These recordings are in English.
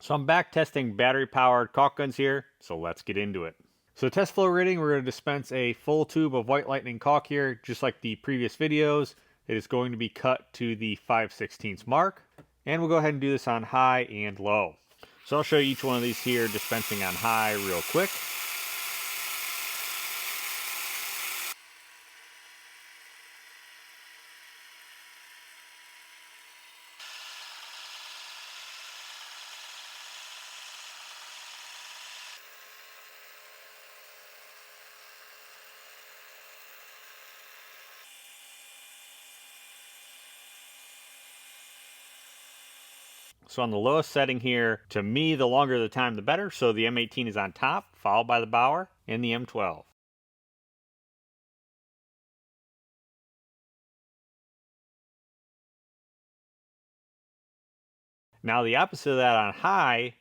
So I'm back testing battery-powered caulk guns here, so let's get into it. So the test flow rating, we're going to dispense a full tube of White Lightning caulk here, just like the previous videos. It is going to be cut to the 5/16 mark, and we'll go ahead and do this on high and low. So I'll show you each one of these here, dispensing on high real quick. So on the lowest setting here, to me, the longer the time, the better. So the M18 is on top, followed by the Bauer and the M12. Now the opposite of that on high,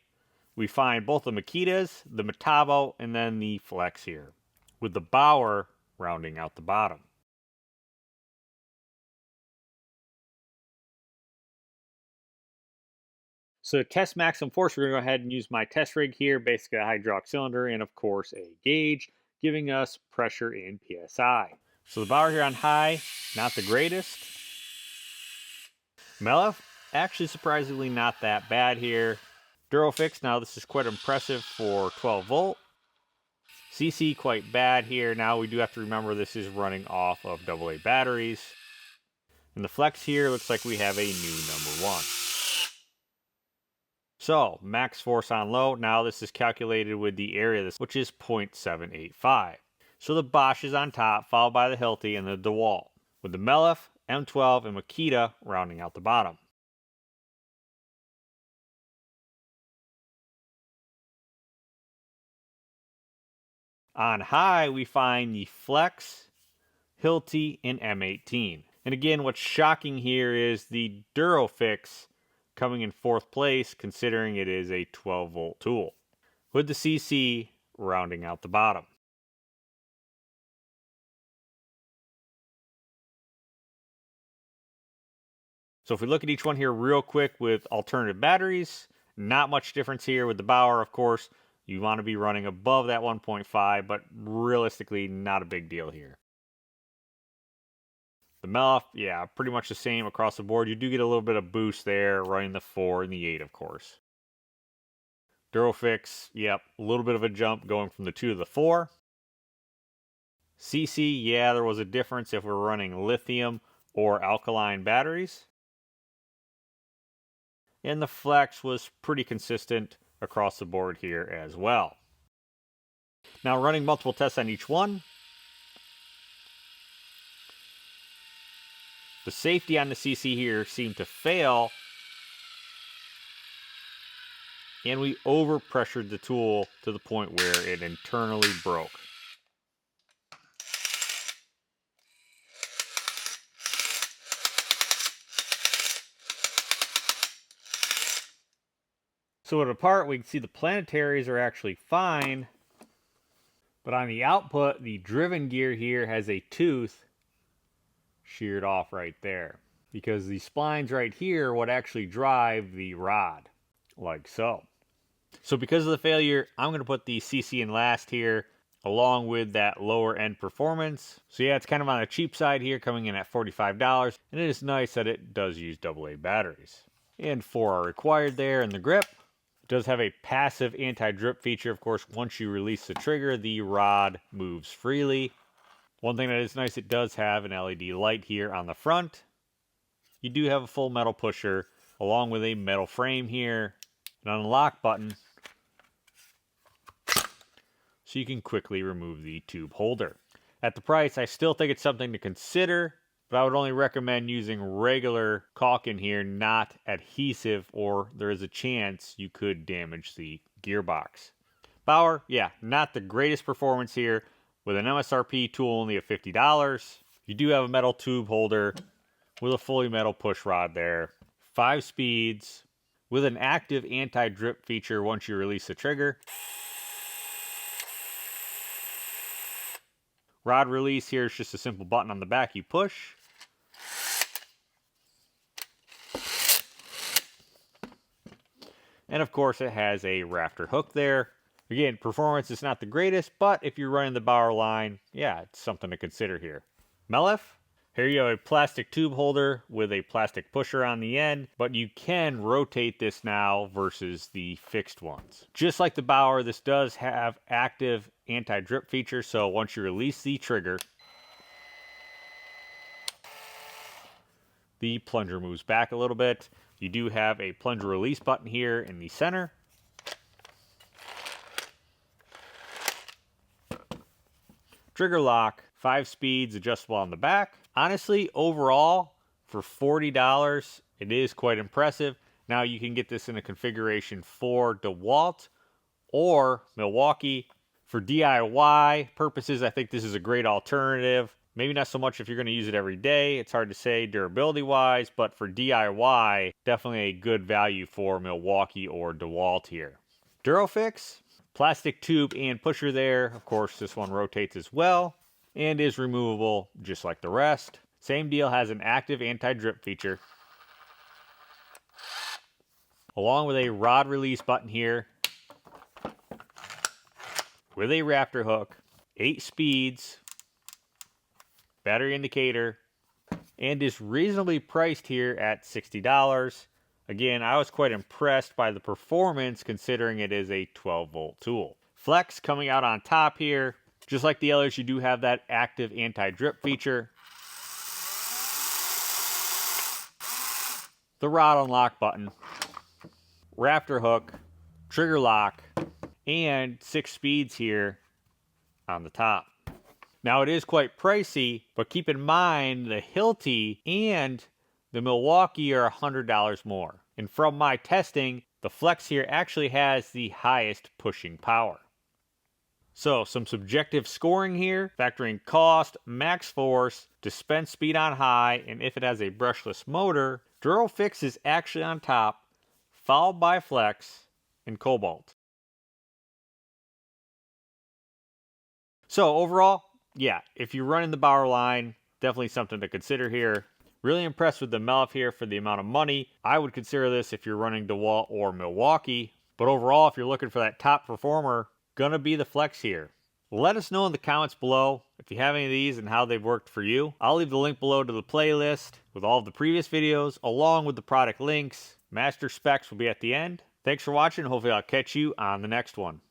we find both the Makitas, the Metabo, and then the Flex here, with the Bauer rounding out the bottom. So to test maximum force, we're going to go ahead and use my test rig here, basically a hydraulic cylinder, and of course a gauge, giving us pressure in PSI. So the Bauer here on high, not the greatest. Melef, actually surprisingly not that bad here. Durofix, now this is quite impressive for 12 volt. CC quite bad here. Now we do have to remember this is running off of AA batteries. And the Flex here looks like we have a new number 1. So, max force on low, now this is calculated with the area, which is 0.785. So the Bosch is on top, followed by the Hilti and the DeWalt, with the Melef, M12, and Makita rounding out the bottom. On high, we find the Flex, Hilti, and M18. And again, what's shocking here is the Durofix coming in 4th place, considering it is a 12 volt tool, with the CC rounding out the bottom. So if we look at each one here real quick with alternative batteries, not much difference here with the Bauer, of course. You want to be running above that 1.5, but realistically, not a big deal here. The Melef, yeah, pretty much the same across the board. You do get a little bit of boost there, running the 4 and the 8, of course. Durofix, yep, a little bit of a jump going from the 2 to the 4. CC, yeah, there was a difference if we're running lithium or alkaline batteries. And the Flex was pretty consistent across the board here as well. Now running multiple tests on each one. The safety on the CC here seemed to fail, and we overpressured the tool to the point where it internally broke. So at a part, we can see the planetaries are actually fine, but on the output, the driven gear here has a tooth sheared off right there, because the splines right here would actually drive the rod, like so. So because of the failure, I'm going to put the CC in last here, along with that lower end performance. So yeah, it's kind of on the cheap side here, coming in at $45, and it is nice that it does use AA batteries. And 4 are required there in the grip. It does have a passive anti-drip feature. Of course, once you release the trigger, the rod moves freely. One thing that is nice, it does have an LED light here on the front. You do have a full metal pusher, along with a metal frame here, and on the lock button, so you can quickly remove the tube holder. At the price, I still think it's something to consider, but I would only recommend using regular caulk in here, not adhesive, or there is a chance you could damage the gearbox. Bauer, yeah, not the greatest performance here, with an MSRP tool only at $50. You do have a metal tube holder with a fully metal push rod there. 5 speeds with an active anti-drip feature once you release the trigger. Rod release here is just a simple button on the back you push. And of course it has a rafter hook there. Again, performance is not the greatest, but if you're running the Bauer line, yeah, it's something to consider here. Melef, here you have a plastic tube holder with a plastic pusher on the end, but you can rotate this now versus the fixed ones. Just like the Bauer, this does have active anti-drip feature, so once you release the trigger, the plunger moves back a little bit. You do have a plunger release button here in the center. Trigger lock, 5 speeds, adjustable on the back. Honestly, overall, for $40, it is quite impressive. Now you can get this in a configuration for DeWalt or Milwaukee. For DIY purposes, I think this is a great alternative. Maybe not so much if you're going to use it every day. It's hard to say durability-wise, but for DIY, definitely a good value for Milwaukee or DeWalt here. Durofix, plastic tube and pusher there. Of course, this one rotates as well and is removable just like the rest. Same deal, has an active anti-drip feature, along with a rod release button here with a rafter hook, 8 speeds, battery indicator, and is reasonably priced here at $60. Again, I was quite impressed by the performance considering it is a 12-volt tool. Flex coming out on top here. Just like the others, you do have that active anti-drip feature. The rod unlock button, rafter hook, trigger lock, and 6 speeds here on the top. Now it is quite pricey, but keep in mind the Hilti and the Milwaukee are $100 more. And from my testing, the Flex here actually has the highest pushing power. So some subjective scoring here, factoring cost, max force, dispense speed on high, and if it has a brushless motor, Durofix is actually on top, followed by Flex and Kobalt. So overall, yeah, if you're running the Bauer line, definitely something to consider here. Really impressed with the Melef here for the amount of money. I would consider this if you're running DeWalt or Milwaukee. But overall, if you're looking for that top performer, gonna be the Flex here. Let us know in the comments below if you have any of these and how they've worked for you. I'll leave the link below to the playlist with all of the previous videos, along with the product links. Master specs will be at the end. Thanks for watching. Hopefully I'll catch you on the next one.